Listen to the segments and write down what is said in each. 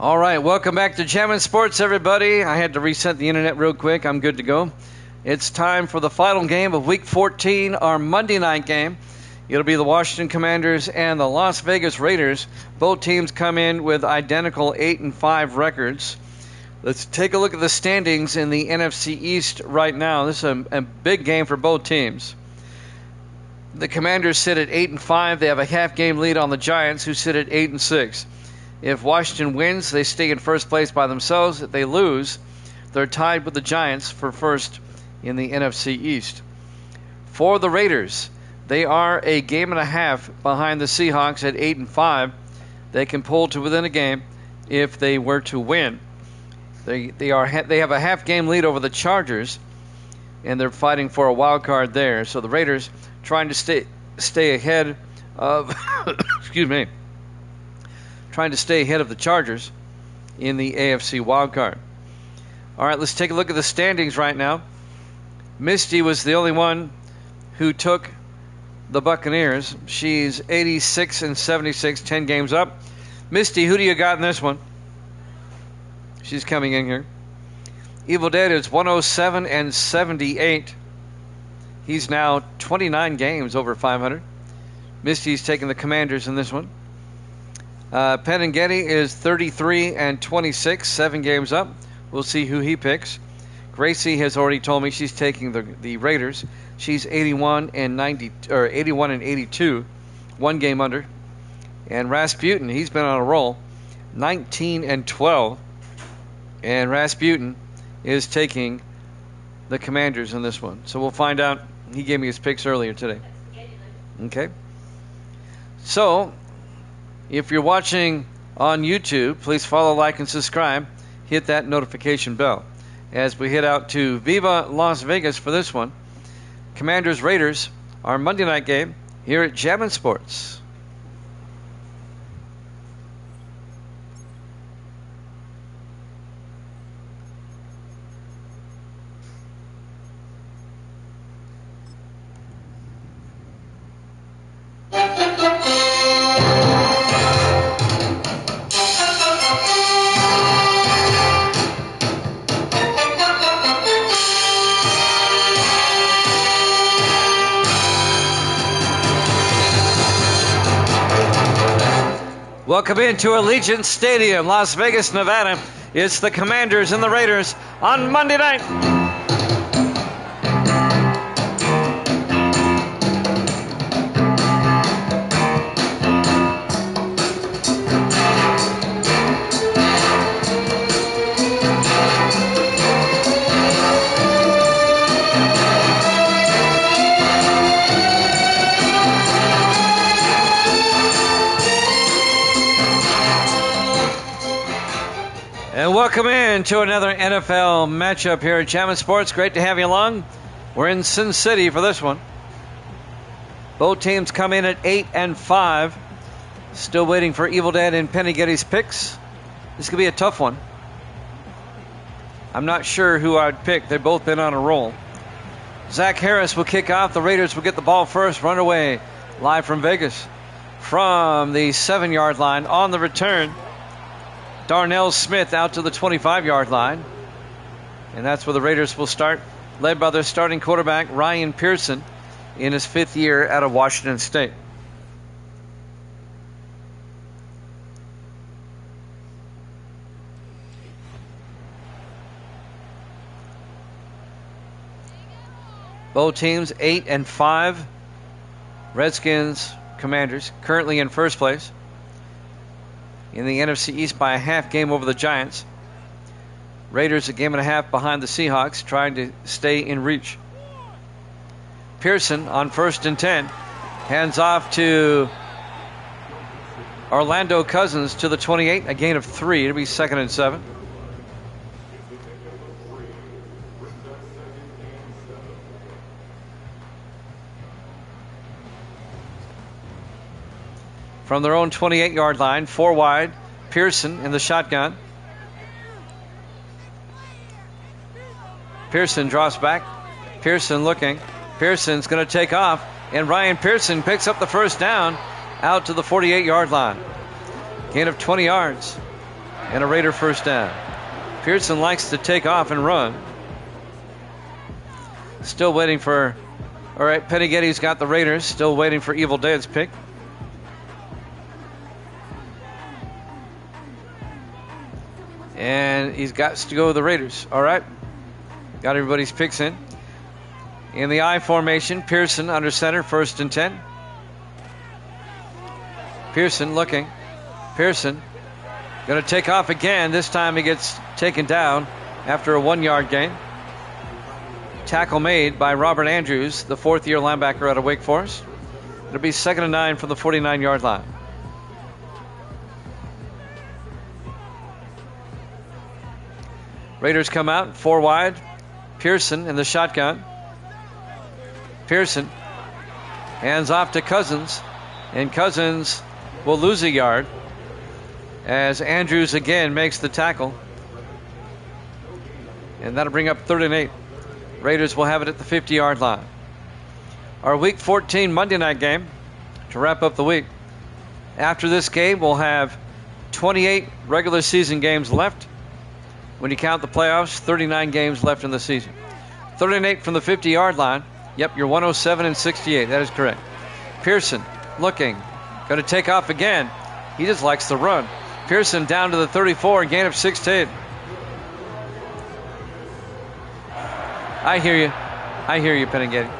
All right, welcome back to Jammin' Sports, everybody. I had to reset the internet real quick. I'm good to go. It's time for the final game of Week 14, our Monday night game. It'll be the Washington Commanders and the Las Vegas Raiders. Both teams come in with identical 8-5 records. Let's take a look at the standings in the NFC East right now. This is a big game for both teams. The Commanders sit at 8-5. They have a half-game lead on the Giants, who sit at 8-6. If Washington wins, they stay in first place by themselves. If they lose, they're tied with the Giants for first in the NFC East. For the Raiders, they are a game and a half behind the Seahawks at 8-5. They can pull to within a game if they were to win. They have a half-game lead over the Chargers, and they're fighting for a wild card there. So the Raiders trying to stay ahead of trying to stay ahead of the Chargers in the AFC wildcard. All right, let's take a look at the standings right now. Misty was the only one who took the Buccaneers. She's 86-76, 10 games up. Misty, who do you got in this one? She's coming in here. Evil Dead is 107-78. He's now 29 games over 500. Misty's taking the Commanders in this one. Penn and Getty is 33-26, 7 games up. We'll see who he picks. Gracie has already told me she's taking the Raiders. She's 81-82, 1 game under. And Rasputin, he's been on a roll, 19-12. And Rasputin is taking the Commanders in this one. So we'll find out. He gave me his picks earlier today. Okay. So, if you're watching on YouTube, please follow, like, and subscribe. Hit that notification bell. As we head out to Viva Las Vegas for this one, Commanders-Raiders, our Monday night game here at Jammin' Sports. Welcome into Allegiant Stadium, Las Vegas, Nevada. It's the Commanders and the Raiders on Monday night. And welcome in to another NFL matchup here at Jammin' Sports. Great to have you along. We're in Sin City for this one. Both teams come in at 8-5. Still waiting for Evil Dead and Penny Getty's picks. This could be a tough one. I'm not sure who I'd pick. They've both been on a roll. Zach Harris will kick off. The Raiders will get the ball first. Run away live from Vegas. From the 7-yard line on the return, Darnell Smith out to the 25-yard line. And that's where the Raiders will start, led by their starting quarterback, Ryan Pearson, in his 5th year out of Washington State. Both teams 8-5. Redskins, Commanders, currently in first place in the NFC East by a half game over the Giants. Raiders a game and a half behind the Seahawks, trying to stay in reach. Pearson on 1st and 10. Hands off to Orlando Cousins to the 28, a gain of 3. It'll be 2nd and 7. From their own 28-yard line, 4 wide, Pearson in the shotgun. Pearson drops back. Pearson looking. Pearson's going to take off, and Ryan Pearson picks up the first down out to the 48-yard line. Gain of 20 yards. and a Raider first down. Pearson likes to take off and run. Still waiting for, all right, Pettighetti's got the Raiders. Still waiting for Evil Dead's pick. And he's got to go with the Raiders. All right. Got everybody's picks in. In the I formation, Pearson under center, 1st and 10. Pearson looking. Pearson going to take off again. This time he gets taken down after a 1-yard gain. Tackle made by Robert Andrews, the 4th-year linebacker out of Wake Forest. It'll be 2nd and 9 from the 49-yard line. Raiders come out, 4 wide. Pearson in the shotgun. Pearson hands off to Cousins, and Cousins will lose a yard as Andrews again makes the tackle. And that'll bring up 3rd and 8. Raiders will have it at the 50-yard line. Our Week 14 Monday night game to wrap up the week. After this game, we'll have 28 regular season games left. When you count the playoffs, 39 games left in the season. 3rd and 8 from the 50-yard line. Yep, you're 107 and 68. That is correct. Pearson looking. Going to take off again. He just likes to run. Pearson down to the 34, a gain of 16. I hear you. I hear you, Pettighetti.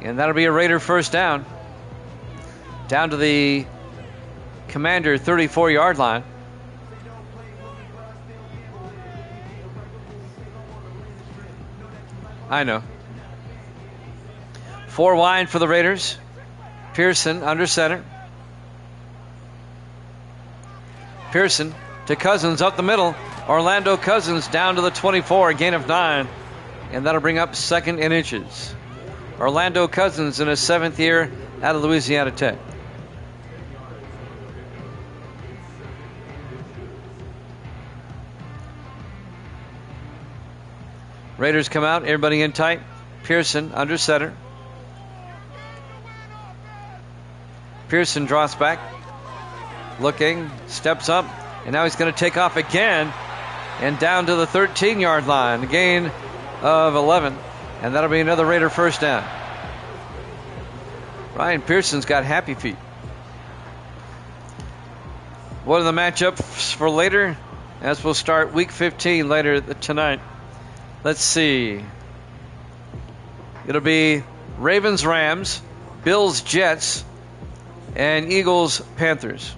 And that'll be a Raider first down. Down to the Commander 34-yard line. I know. 4 wide for the Raiders. Pearson under center. Pearson to Cousins up the middle. Orlando Cousins down to the 24, a gain of 9. And that'll bring up 2nd and inches. Orlando Cousins in his 7th year out of Louisiana Tech. Raiders come out, everybody in tight. Pearson under center. Pearson drops back. Looking, steps up, and now he's going to take off again and down to the 13-yard line. A gain of 11, and that'll be another Raider first down. Ryan Pearson's got happy feet. What are the matchups for later? As we'll start Week 15 later tonight. Let's see. It'll be Ravens-Rams, Bills-Jets, and Eagles-Panthers.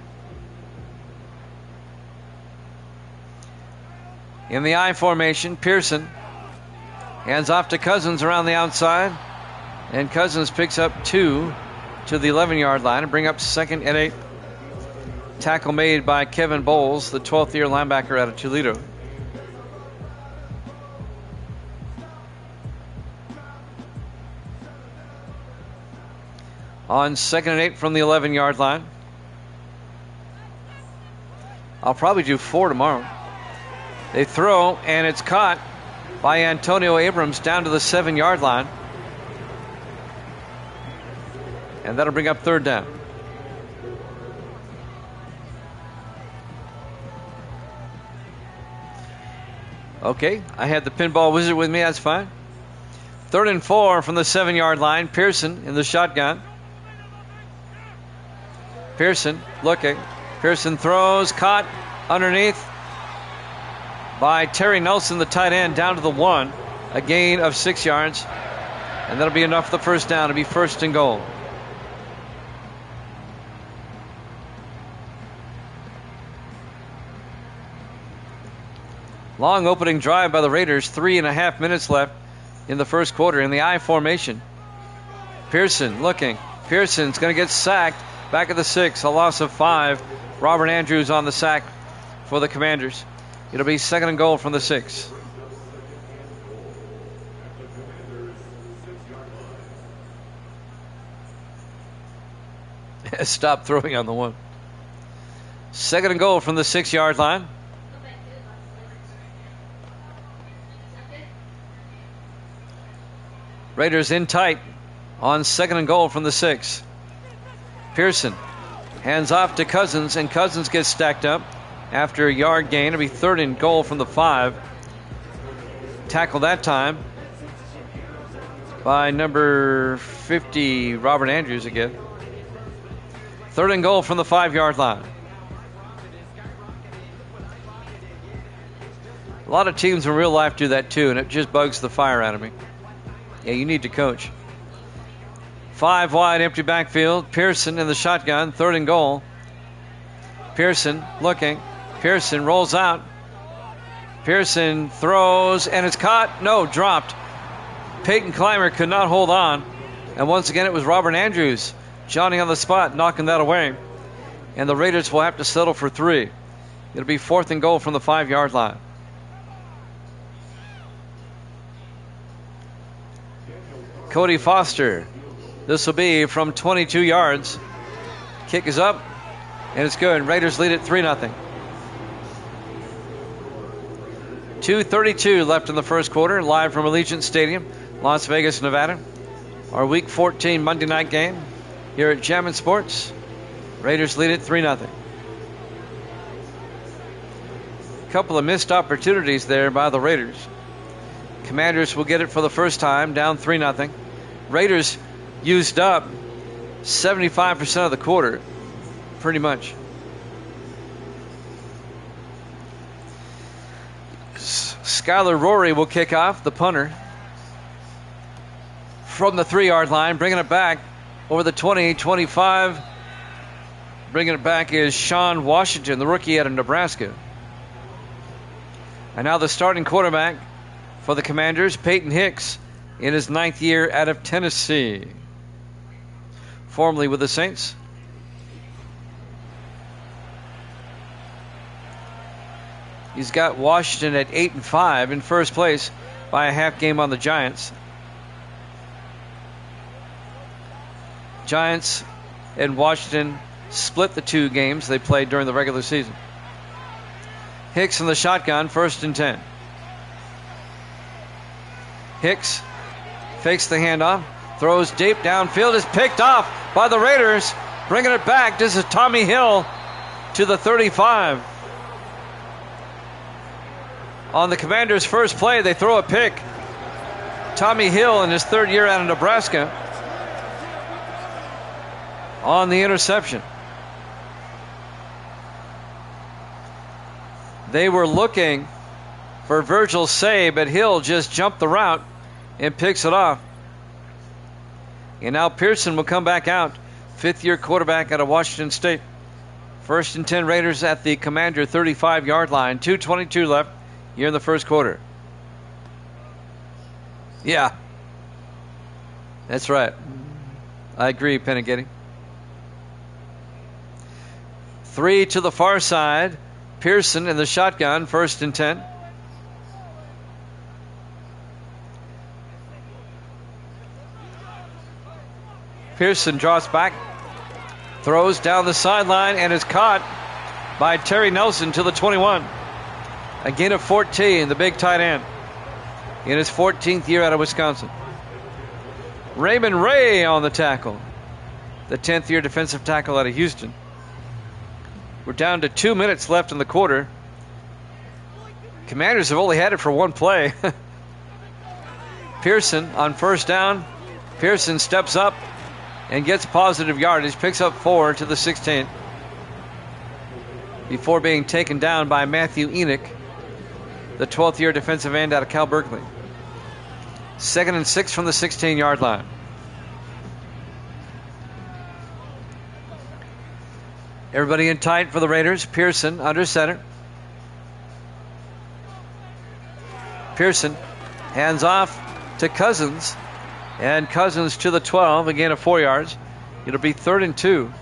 In the I formation, Pearson hands off to Cousins around the outside, and Cousins picks up 2 to the 11-yard line and bring up 2nd and 8. Tackle made by Kevin Bowles, the 12th-year linebacker out of Toledo. On 2nd and 8 from the 11-yard line. I'll probably do 4 tomorrow. They throw, and it's caught by Antonio Abrams down to the 7-yard line. And that'll bring up 3rd down. Okay, I had the pinball wizard with me, that's fine. 3rd and 4 from the 7-yard line. Pearson in the shotgun. Pearson looking. Pearson throws, caught underneath by Terry Nelson, the tight end, down to the 1. A gain of 6 yards. And that'll be enough for the first down. It'll be 1st and goal. Long opening drive by the Raiders. 3.5 minutes left in the first quarter in the I formation. Pearson looking. Pearson's going to get sacked. Back at the 6, a loss of 5. Robert Andrews on the sack for the Commanders. It'll be 2nd and goal from the 6. Stop throwing on the 1. 2nd and goal from the 6-yard line. Raiders in tight on 2nd and goal from the 6. Pearson Hands off to Cousins, and Cousins gets stacked up after a yard gain. It'll be 3rd and goal from the 5. Tackle that time by number 50, Robert Andrews again. 3rd and goal from the 5-yard line. A lot of teams in real life do that too, and it just bugs the fire out of me. Yeah, you need to coach. 5 wide, empty backfield. Pearson in the shotgun, 3rd and goal. Pearson looking. Pearson rolls out. Pearson throws, and it's caught. No, dropped. Peyton Clymer could not hold on. And once again, it was Robert Andrews, Johnny on the spot, knocking that away. And the Raiders will have to settle for 3. It'll be 4th and goal from the 5-yard line. Cody Foster. This will be from 22 yards. Kick is up, and it's good. Raiders lead it 3-0. 2:32 left in the first quarter, live from Allegiant Stadium, Las Vegas, Nevada. Our Week 14 Monday night game here at Jammin' Sports. Raiders lead it 3-0. A couple of missed opportunities there by the Raiders. Commanders will get it for the first time, down 3-0. Raiders used up 75% of the quarter, pretty much. Skylar Rory will kick off, the punter, from the 3-yard line, bringing it back over the 20-25. Bringing it back is Sean Washington, the rookie out of Nebraska. And now the starting quarterback for the Commanders, Peyton Hicks, in his 9th year out of Tennessee. Formerly with the Saints. He's got Washington at 8-5 in first place by a half game on the Giants. Giants and Washington split the 2 games they played during the regular season. Hicks in the shotgun, 1st and 10. Hicks fakes the handoff, throws deep downfield, is picked off by the Raiders. Bringing it back, this is Tommy Hill to the 35. On the Commanders' first play, they throw a pick. Tommy Hill in his 3rd year out of Nebraska on the interception. They were looking for Virgil Say, but Hill just jumped the route and picks it off. And now Pearson will come back out, 5th-year quarterback out of Washington State. 1st and 10 Raiders at the Commander 35-yard line. 2:22 left here in the first quarter. Yeah, that's right. I agree, Pennegetty. 3 to the far side. Pearson in the shotgun, 1st and 10. Pearson draws back, throws down the sideline, and is caught by Terry Nelson to the 21. A gain of 14, the big tight end, in his 14th year out of Wisconsin. Raymond Ray on the tackle, the 10th year defensive tackle out of Houston. We're down to 2 minutes left in the quarter. Commanders have only had it for 1 play. Pearson on 1st down. Pearson steps up and gets positive yardage, picks up 4 to the 16 before being taken down by Matthew Enoch, the 12th year defensive end out of Cal Berkeley. 2nd and 6 from the 16-yard line. Everybody in tight for the Raiders. Pearson under center. Pearson hands off to Cousins, and Cousins to the 12, a gain of 4 yards. It'll be 3rd and 2.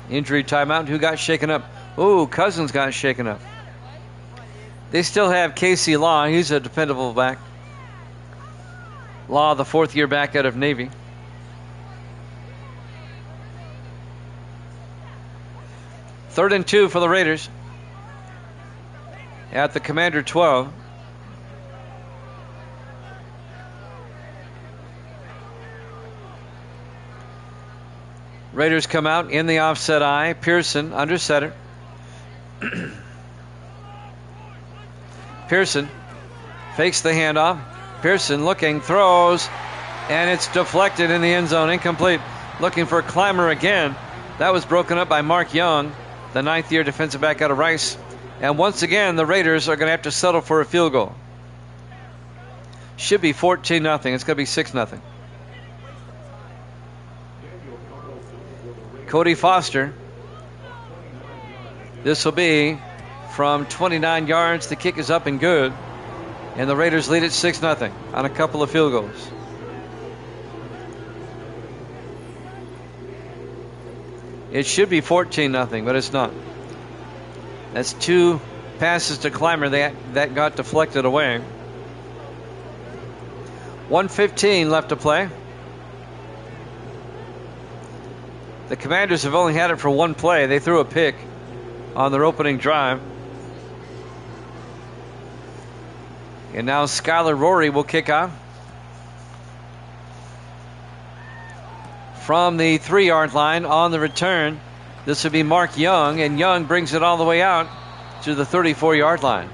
Injury timeout. Who got shaken up? Oh, Cousins got shaken up. They still have Casey Law. He's a dependable back. Law, the 4th year back out of Navy. Third and 2 for the Raiders at the Commander 12. Raiders come out in the offset eye. Pearson under center. Pearson fakes the handoff. Pearson looking, throws, and it's deflected in the end zone, incomplete. Looking for Clymer again. That was broken up by Mark Young, the 9th-year defensive back out of Rice. And once again, the Raiders are going to have to settle for a field goal. Should be 14-0. It's going to be 6-0. Cody Foster. This will be from 29 yards. The kick is up and good. And the Raiders lead it 6-0 on a couple of field goals. It should be 14-0, but it's not. That's 2 passes to Clymer that got deflected away. 1:15 left to play. The Commanders have only had it for 1 play. They threw a pick on their opening drive. And now Skylar Rory will kick off. From the 3-yard line on the return, this would be Mark Young, and Young brings it all the way out to the 34-yard line.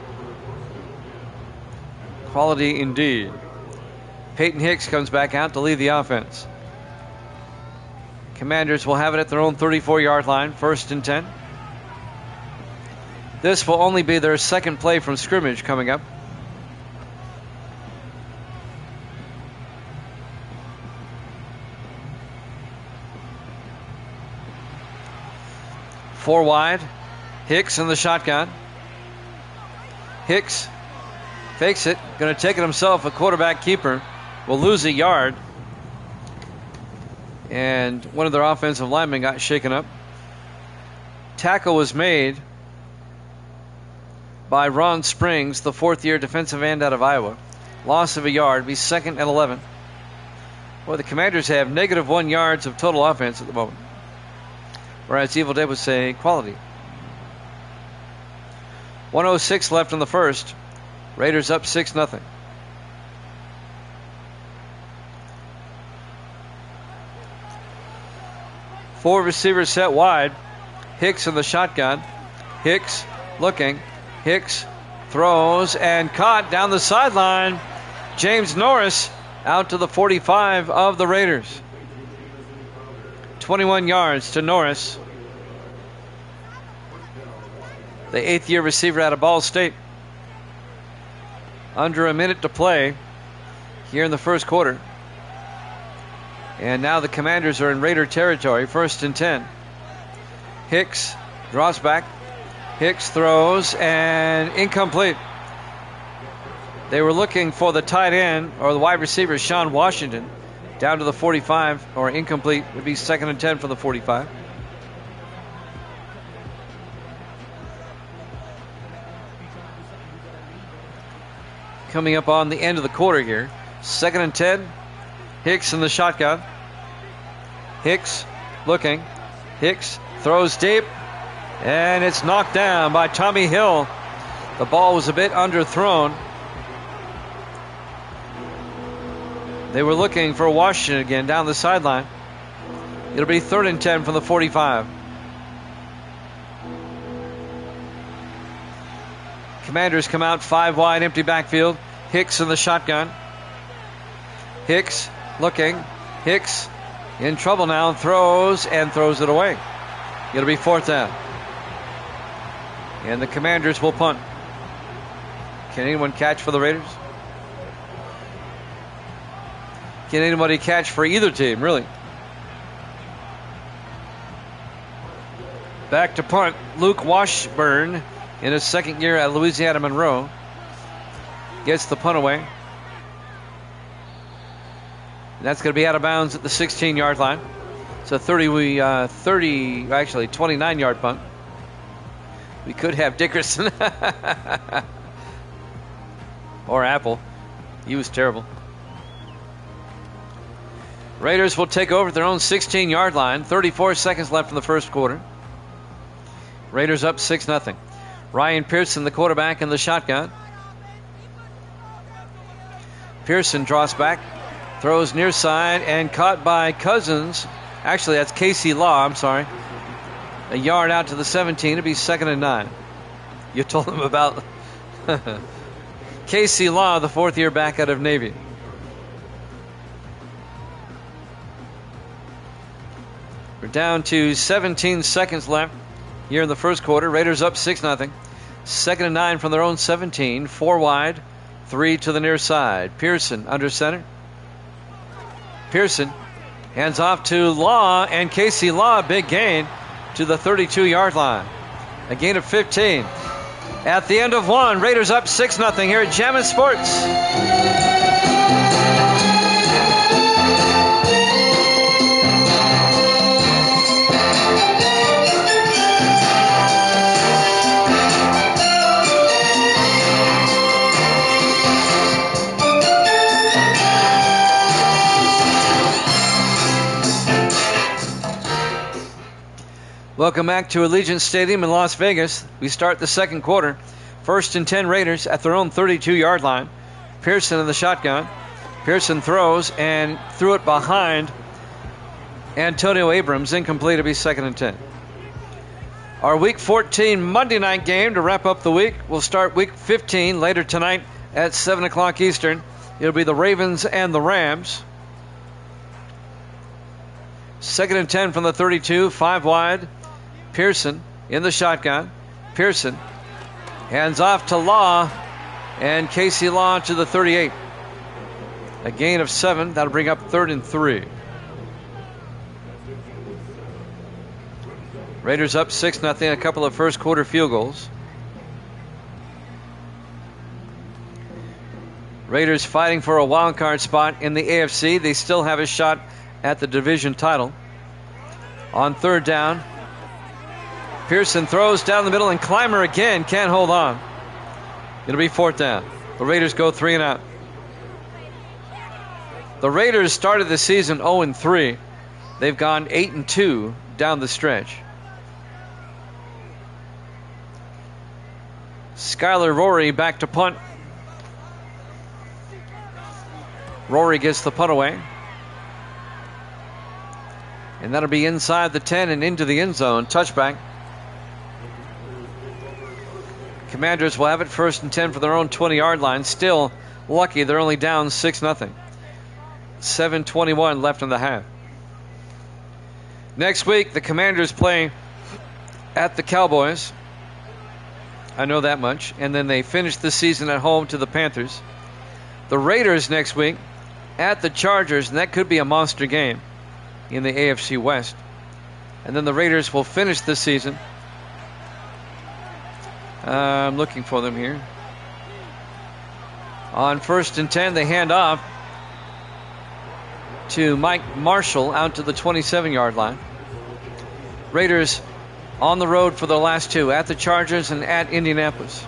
Quality indeed. Peyton Hicks comes back out to lead the offense. Commanders will have it at their own 34-yard line, 1st and 10. This will only be their second play from scrimmage coming up. Four wide. Hicks in the shotgun. Hicks fakes it. Going to take it himself. A quarterback keeper will lose a yard. And one of their offensive linemen got shaken up. Tackle was made by Ron Springs, the 4th-year defensive end out of Iowa. Loss of a yard. Be 2nd and 11. Well, the Commanders have -1 yards of total offense at the moment. Whereas Evil Dead would say quality. 1:06 left in the first. Raiders up 6-0. Four receivers set wide. Hicks in the shotgun. Hicks looking. Hicks throws and caught down the sideline. James Norris out to the 45 of the Raiders. 21 yards to Norris. The 8th-year receiver out of Ball State. Under a minute to play here in the first quarter. And now the Commanders are in Raider territory, 1st and 10. Hicks draws back. Hicks throws and incomplete. They were looking for the tight end or the wide receiver, Sean Washington, down to the 45, or incomplete. Would be 2nd and 10 for the 45. Coming up on the end of the quarter here. 2nd and 10. Hicks in the shotgun. Hicks looking. Hicks throws deep. And it's knocked down by Tommy Hill. The ball was a bit underthrown. They were looking for Washington again down the sideline. It'll be 3rd and 10 from the 45. Commanders come out 5 wide, empty backfield. Hicks in the shotgun. Hicks looking. Hicks in trouble now. Throws it away. It'll be 4th down. And the Commanders will punt. Can anyone catch for the Raiders? Can anybody catch for either team, really? Back to punt. Luke Washburn in his 2nd year at Louisiana Monroe gets the punt away. And that's going to be out of bounds at the 16-yard line. It's a 29-yard punt. We could have Dickerson or Apple. He was terrible. Raiders will take over at their own 16-yard line. 34 seconds left in the first quarter. Raiders up 6-0. Ryan Pearson, the quarterback, in the shotgun. Pearson draws back, throws near side, and caught by Cousins Actually, that's Casey Law, I'm sorry. A yard out to the 17. It'll be 2nd and 9. You told them about Casey Law, the 4th-year back out of Navy. We're down to 17 seconds left here in the first quarter. Raiders up 6-0. 2nd and 9 from their own 17. 4 wide, 3 to the near side. Pearson under center. Pearson hands off to Law, and Casey Law, big gain to the 32-yard line. A gain of 15. At the end of 1, Raiders up 6-0 here at Jammin' Sports. Welcome back to Allegiant Stadium in Las Vegas. We start the second quarter. 1st and 10 Raiders at their own 32-yard line. Pearson in the shotgun. Pearson throws and threw it behind Antonio Abrams. Incomplete. It'll be 2nd and 10. Our Week 14 Monday night game to wrap up the week. We'll start Week 15 later tonight at 7 o'clock Eastern. It'll be the Ravens and the Rams. 2nd and 10 from the 32. 5 wide. Pearson in the shotgun. Pearson hands off to Law, and Casey Law to the 38. A gain of 7. That'll bring up 3rd and 3. Raiders up 6-0. A couple of first quarter field goals. Raiders fighting for a wild card spot in the AFC. They still have a shot at the division title. On 3rd down, Pearson throws down the middle, and Clymer again can't hold on. It'll be 4th down. The Raiders go 3 and out. The Raiders started the season 0-3. They've gone 8-2 down the stretch. Skylar Rory back to punt. Rory gets the punt away. And that'll be inside the 10 and into the end zone. Touchback. Commanders will have it 1st and 10 for their own 20-yard line. Still lucky they're only down 6-0. 7:21 left in the half. Next week, the Commanders play at the Cowboys. I know that much. And then they finish the season at home to the Panthers. The Raiders next week at the Chargers, and that could be a monster game in the AFC West. And then the Raiders will finish the season. I'm looking for them here. On 1st and 10, they hand off to Mike Marshall out to the 27-yard line. Raiders on the road for the last 2, at the Chargers and at Indianapolis.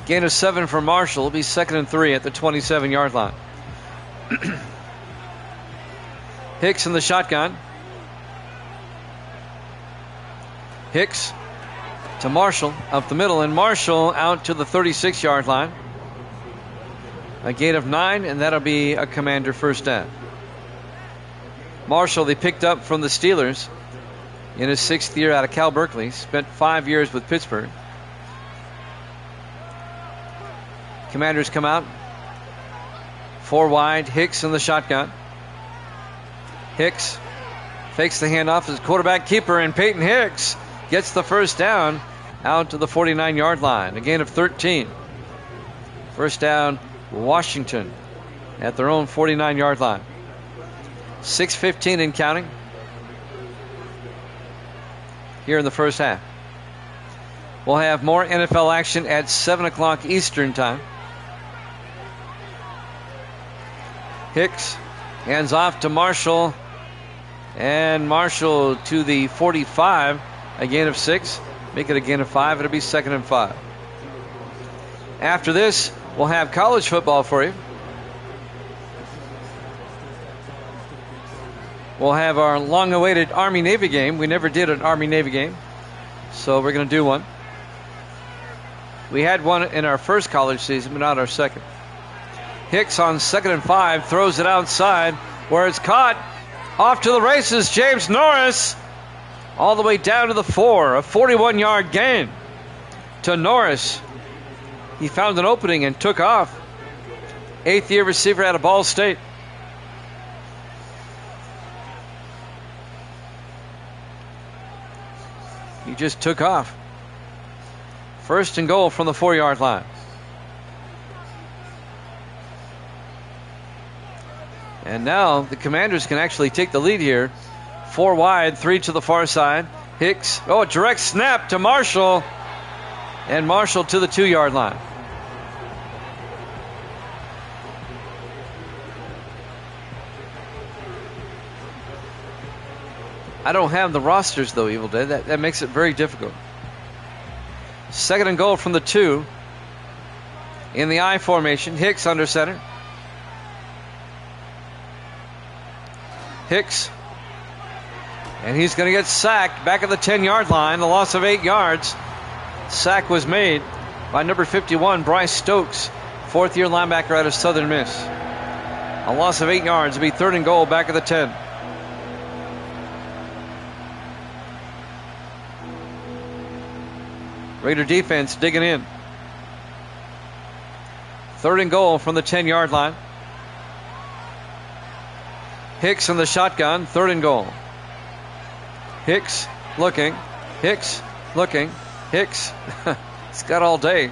Gain of 7 for Marshall. Will be 2nd and 3 at the 27-yard line. Hicks in the shotgun. Hicks to Marshall up the middle, and Marshall out to the 36-yard line. A gain of 9, and that'll be a Commander 1st down. Marshall, they picked up from the Steelers in his 6th year out of Cal Berkeley. Spent 5 years with Pittsburgh. Commanders come out. 4 wide. Hicks in the shotgun. Hicks fakes the handoff as quarterback keeper, and Peyton Hicks gets the 1st down out to the 49-yard line. A gain of 13. 1st down, Washington at their own 49-yard line. 6:15 and counting here in the first half. We'll have more NFL action at 7 o'clock Eastern time. Hicks hands off to Marshall, and Marshall to the 45. A gain of 6. Make it a gain of 5. It'll be 2nd and 5. After this, we'll have college football for you. We'll have our long-awaited Army-Navy game. We never did an Army-Navy game, so we're going to do one. We had one in our first college season, but not our second. Hicks on 2nd and 5 throws it outside where it's caught, Off to the races, James Norris. All the way down to the 4. A 41-yard gain to Norris. He found an opening and took off. 8th-year receiver out of Ball State. He just took off. 1st and goal from the 4-yard line. And now the Commanders can actually take the lead here. 4 wide, 3 to the far side. Hicks, a direct snap to Marshall. And Marshall to the 2-yard line. I don't have the rosters though, Evil Dead. That makes it very difficult. 2nd and goal from the 2. In the I formation, Hicks under center. Hicks. And he's going to get sacked back at the 10-yard line. A loss of 8 yards. Sack was made by number 51, Bryce Stokes, 4th-year linebacker out of Southern Miss. A loss of 8 yards. It'll be 3rd and goal back at the 10. Raider defense digging in. 3rd and goal from the 10-yard line. Hicks in the shotgun, 3rd and goal. Hicks looking. Hicks looking. Hicks. He's got all day.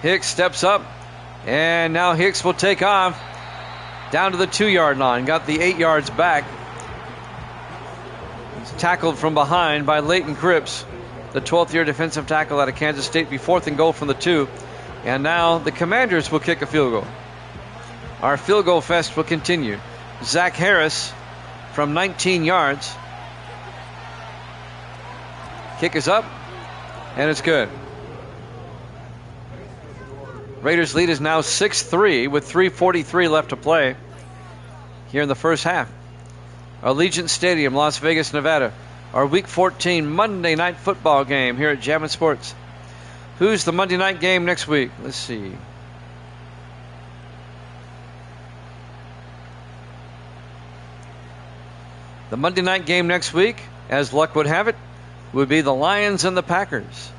Hicks steps up. And now Hicks will take off down to the 2-yard line. Got the 8 yards back. He's tackled from behind by Leighton Cripps, the 12th-year defensive tackle out of Kansas State. Be 4th and goal from the 2. And now the Commanders will kick a field goal. Our field goal fest will continue. Zach Harris from 19 yards. Kick is up, and it's good. Raiders lead is now 6-3 with 3:43 left to play here in the first half. Allegiant Stadium, Las Vegas, Nevada. Our Week 14 Monday Night Football game here at Jammin' Sports. Who's the Monday night game next week? Let's see. The Monday night game next week, as luck would have it, would be the Lions and the Packers.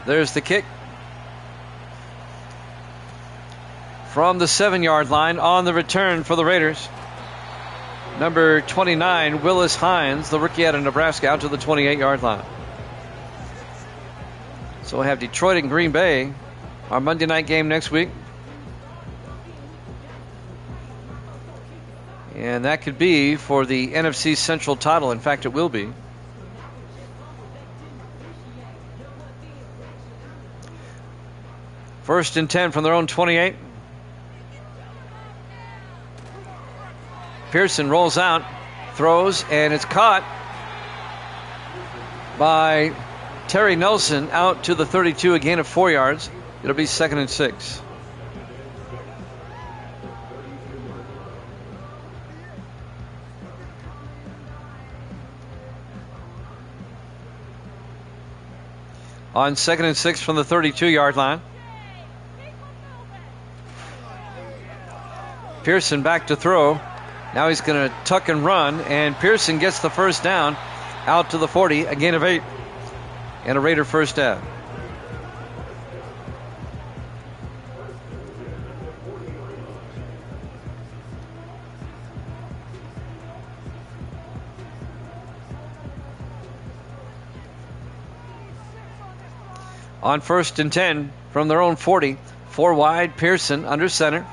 There's the kick. From the 7-yard line on the return for the Raiders. Number 29, Willis Hines, the rookie out of Nebraska, out to the 28-yard line. So we'll have Detroit and Green Bay, our Monday night game next week. And that could be for the NFC Central title. In fact, it will be. First and 10 from their own 28. Pearson rolls out, throws, and it's caught by Terry Nelson out to the 32, a gain of 4 yards. It'll be 2nd and 6. On 2nd and 6 from the 32-yard line. Pearson back to throw. Now he's going to tuck and run, and Pearson gets the first down out to the 40, a gain of 8, and a Raider first down. On 1st and 10 from their own 40, 4 wide, Pearson under center.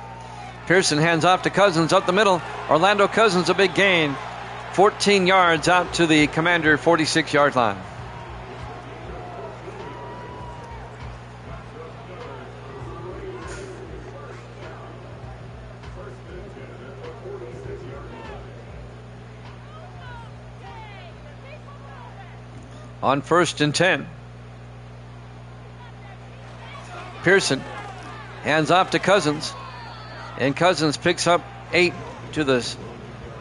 Pearson hands off to Cousins up the middle. Orlando Cousins, a big gain. 14 yards out to the Commander 46-yard line. On 1st and 10. Pearson hands off to Cousins. And Cousins picks up 8 to the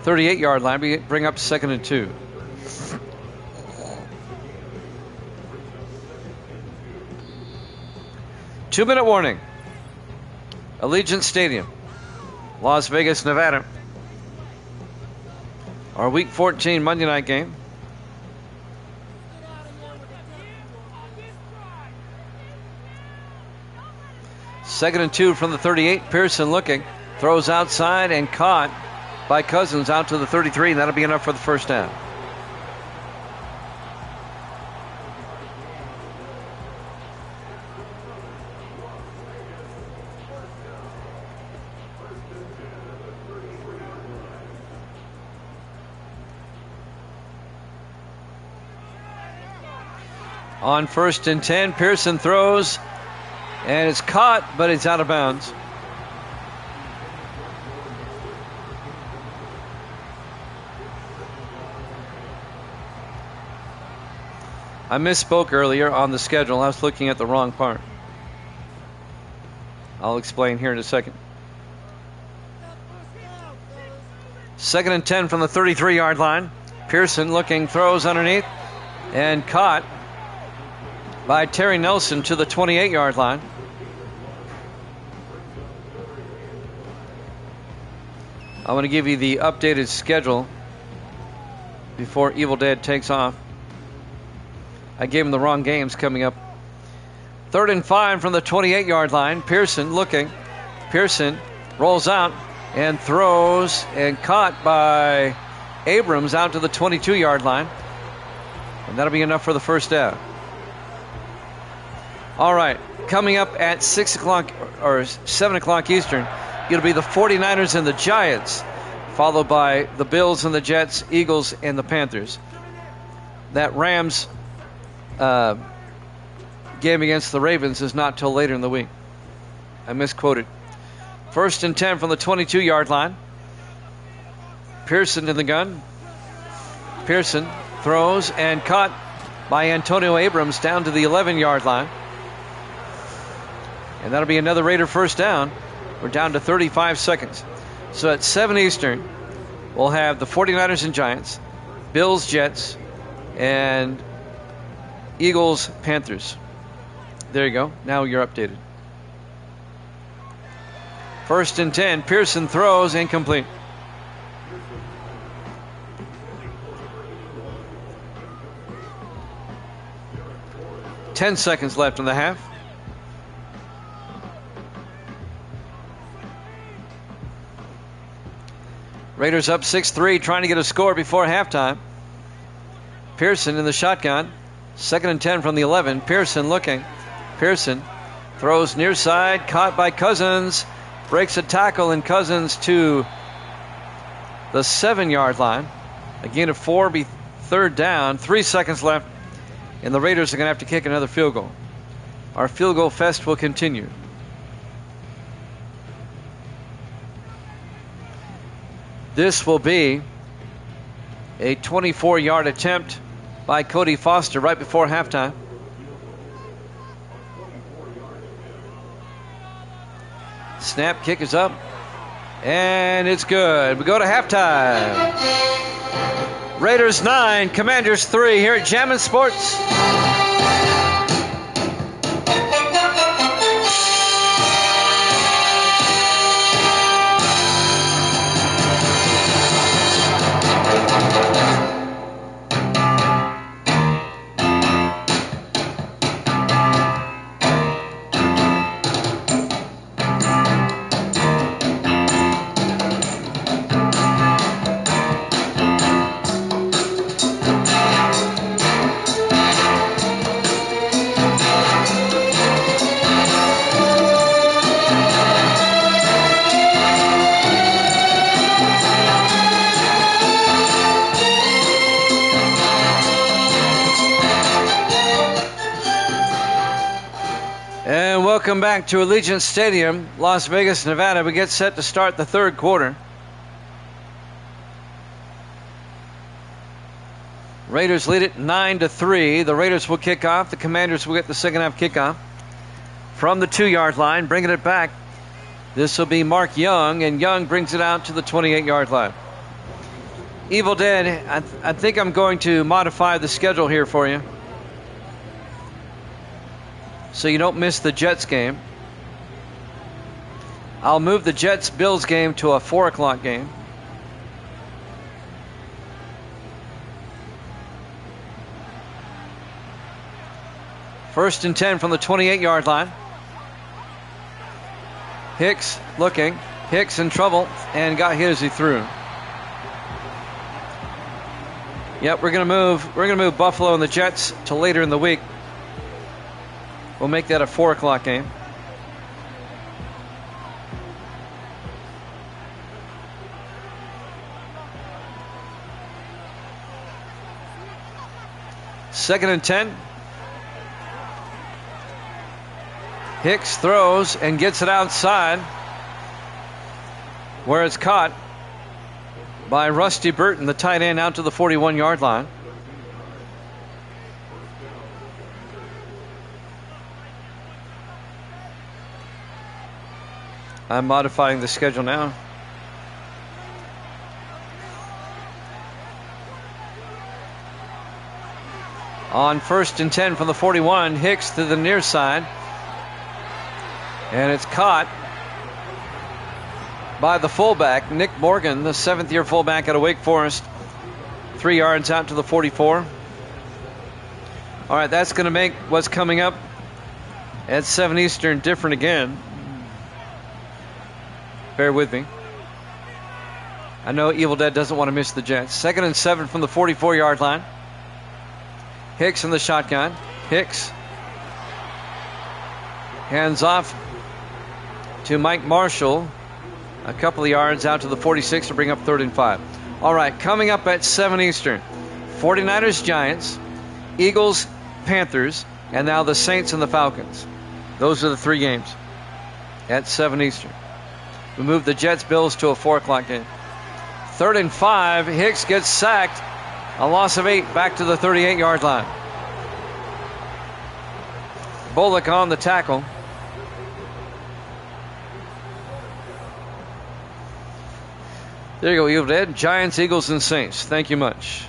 38-yard line. We bring up 2nd and 2. 2-minute warning. Allegiant Stadium, Las Vegas, Nevada. Our Week 14 Monday night game. Second and 2 from the 38. Pearson looking. Throws outside and caught by Cousins out to the 33. And that'll be enough for the first down. On 1st and 10, Pearson throws, and it's caught, but it's out of bounds. I misspoke earlier on the schedule. I was looking at the wrong part. I'll explain here in a second. 2nd and 10 from the 33-yard line. Pearson looking, throws underneath, and caught by Terry Nelson to the 28-yard line. I want to give you the updated schedule before Evil Dead takes off. I gave him the wrong games coming up. 3rd and 5 from the 28-yard line. Pearson looking. Pearson rolls out and throws and caught by Abrams out to the 22-yard line. And that'll be enough for the first down. All right, coming up at 6 o'clock or 7 o'clock Eastern, it'll be the 49ers and the Giants, followed by the Bills and the Jets, Eagles and the Panthers. That Rams game against the Ravens is not till later in the week. I misquoted. 1st and 10 from the 22-yard line. Pearson in the gun. Pearson throws and caught by Antonio Abrams down to the 11-yard line. And that'll be another Raider first down. We're down to 35 seconds. So at 7 Eastern, we'll have the 49ers and Giants, Bills, Jets, and Eagles, Panthers. There you go. Now you're updated. 1st and 10. Pearson throws, incomplete. Ten seconds left in the half. Raiders up 6-3, trying to get a score before halftime. Pearson in the shotgun. 2nd and 10 from the 11. Pearson looking. Pearson throws near side, caught by Cousins. Breaks a tackle, and Cousins to the 7-yard line. A gain of 4, be 3rd down. 3 seconds left, and the Raiders are going to have to kick another field goal. Our field goal fest will continue. This will be a 24-yard attempt by Cody Foster right before halftime. Snap, kick is up, and it's good. We go to halftime. Raiders 9, Commanders 3 here at Jammin' Sports. Welcome back to Allegiant Stadium, Las Vegas, Nevada. We get set to start the third quarter. Raiders lead it 9-3. The Raiders will kick off. The Commanders will get the second half kickoff from the 2-yard line, bringing it back. This will be Mark Young, and Young brings it out to the 28-yard line. Evil Dead, I think I'm going to modify the schedule here for you. so you don't miss the Jets game. I'll move the Jets-Bills game to a 4 o'clock game. First and 10 from the 28-yard line. Hicks looking. Hicks in trouble and got hit as he threw. Yep, we're gonna move Buffalo and the Jets to later in the week. We'll make that a 4 o'clock game. Second and 10. Hicks throws and gets it outside, where it's caught by Rusty Burton, the tight end, out to the 41-yard line. I'm modifying the schedule now. On first and 10 from the 41, Hicks to the near side. And it's caught by the fullback, Nick Morgan, the 7th-year fullback out of Wake Forest. 3 yards out to the 44. All right, that's going to make what's coming up at 7 Eastern different again. Bear with me. I know Evil Dead doesn't want to miss the Jets. Second and 7 from the 44-yard line. Hicks in the shotgun. Hicks hands off to Mike Marshall. A couple of yards out to the 46 to bring up 3rd and 5. All right, coming up at 7 Eastern. 49ers, Giants, Eagles, Panthers, and now the Saints and the Falcons. Those are the 3 games at 7 Eastern. We move the Jets, Bills to a 4 o'clock game. 3rd and 5. Hicks gets sacked. A loss of 8 back to the 38-yard line. Bullock on the tackle. There you go, Evil Dead. Giants, Eagles, and Saints. Thank you much.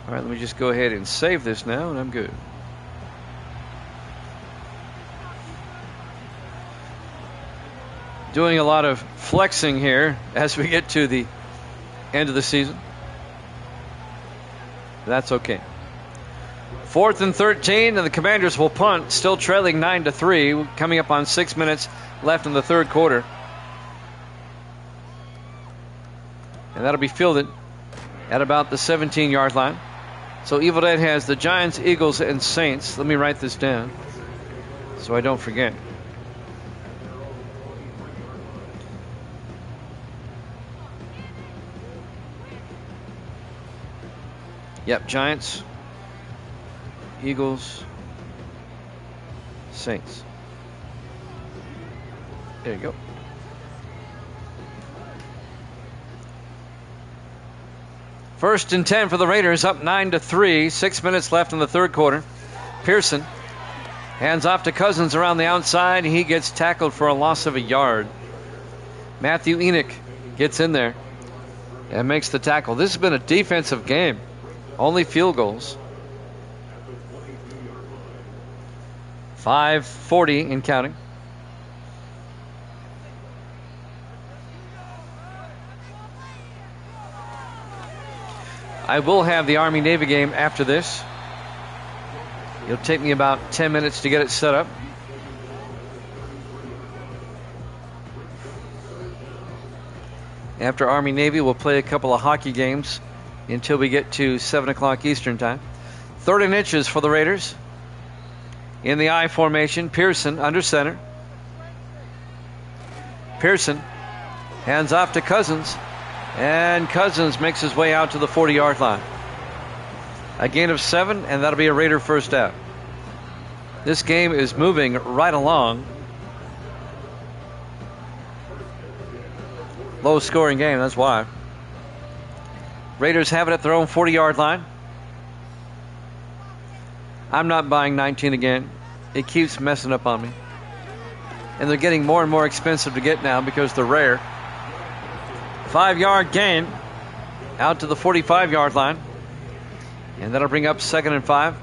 All right, let me just go ahead and save this now, and I'm good. Doing a lot of flexing here as we get to the end of the season. That's okay. 4th and 13, and the Commanders will punt, still trailing 9-3, coming up on 6 minutes left in the 3rd quarter. And that'll be fielded at about the 17-yard line. So Evil Dead has the Giants, Eagles, and Saints. Let me write this down so I don't forget. Yep, Giants, Eagles, Saints. There you go. First and 10 for the Raiders, up 9-3. 6 minutes left in the 3rd quarter. Pearson hands off to Cousins around the outside. He gets tackled for a loss of a yard. Matthew Enoch gets in there and makes the tackle. This has been a defensive game. Only field goals. 5:40 and counting. I will have the Army-Navy game after this. It'll take me about 10 minutes to get it set up. After Army-Navy, we'll play a couple of hockey games until we get to 7 o'clock Eastern time. 3rd and inches for the Raiders. In the I formation, Pearson under center. Pearson hands off to Cousins. And Cousins makes his way out to the 40-yard line. A gain of 7, and that'll be a Raider first down. This game is moving right along. Low-scoring game, that's why. Raiders have it at their own 40-yard line. I'm not buying 19 again. It keeps messing up on me. And they're getting more and more expensive to get now because they're rare. 5-yard gain out to the 45-yard line. And that'll bring up 2nd and 5.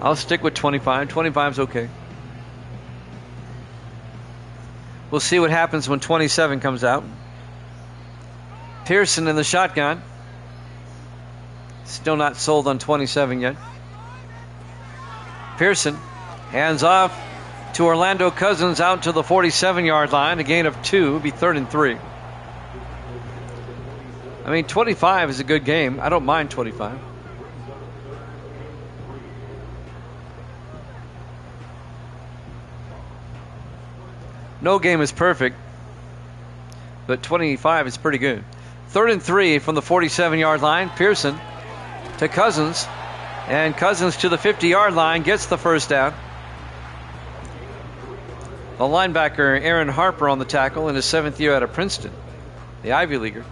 I'll stick with 25. 25's okay. We'll see what happens when 27 comes out. Pearson in the shotgun. Still not sold on 27 yet. Pearson hands off to Orlando Cousins out to the 47-yard line. A gain of 2. It'll be 3rd and 3. I mean, 25 is a good game. I don't mind 25. No game is perfect, but 25 is pretty good. 3rd and 3 from the 47-yard line. Pearson to Cousins, and Cousins to the 50-yard line gets the first down. The linebacker Aaron Harper on the tackle in his 7th year out of Princeton, the Ivy Leaguer.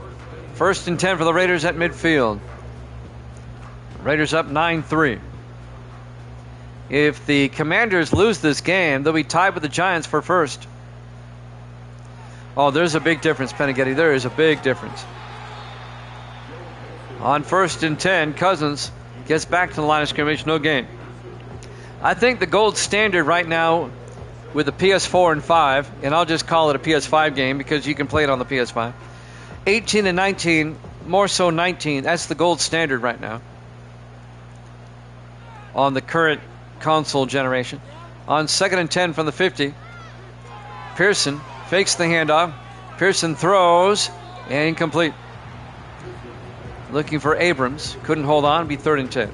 1st and 10 for the Raiders at midfield. Raiders up 9-3. If the Commanders lose this game, they'll be tied with the Giants for first. Oh, there's a big difference, Peneghetti. There is a big difference. On 1st and 10, Cousins gets back to the line of scrimmage, no gain. I think the gold standard right now with the PS4 and 5, and I'll just call it a PS5 game because you can play it on the PS5. 18 and 19, more so 19, that's the gold standard right now on the current console generation. On 2nd and 10 from the 50, Pearson fakes the handoff. Pearson throws, and incomplete. Looking for Abrams. Couldn't hold on. Be 3rd and 10.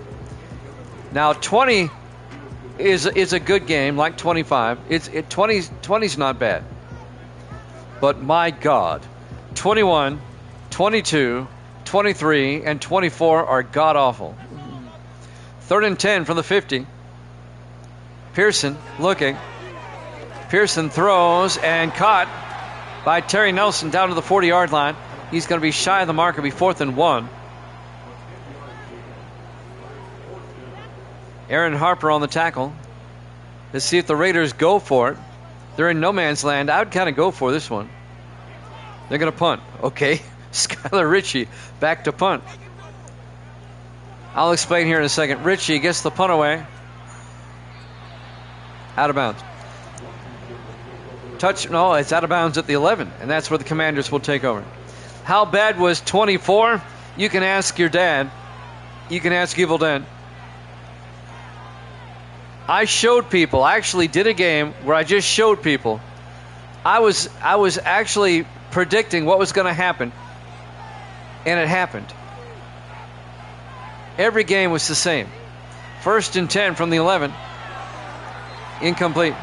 Now 20 is a good game, like 25. 20's not bad. But my God, 21, 22, 23, and 24 are god awful. 3rd and 10 from the 50. Pearson looking. Pearson throws and caught by Terry Nelson down to the 40-yard line. He's going to be shy of the mark. It'll be 4th and 1. Aaron Harper on the tackle. Let's see if the Raiders go for it. They're in no man's land. I would kind of go for this one. They're going to punt. Okay. Skylar Ritchie back to punt. I'll explain here in a second. Ritchie gets the punt away. Out of bounds. No, it's out of bounds at the 11, and that's where the Commanders will take over. How bad was 24? You can ask your dad. You can ask Evil Dan. I showed people. I actually did a game where I just showed people. I was actually predicting what was going to happen, and it happened. Every game was the same. 1st and 10 from the 11. Incomplete.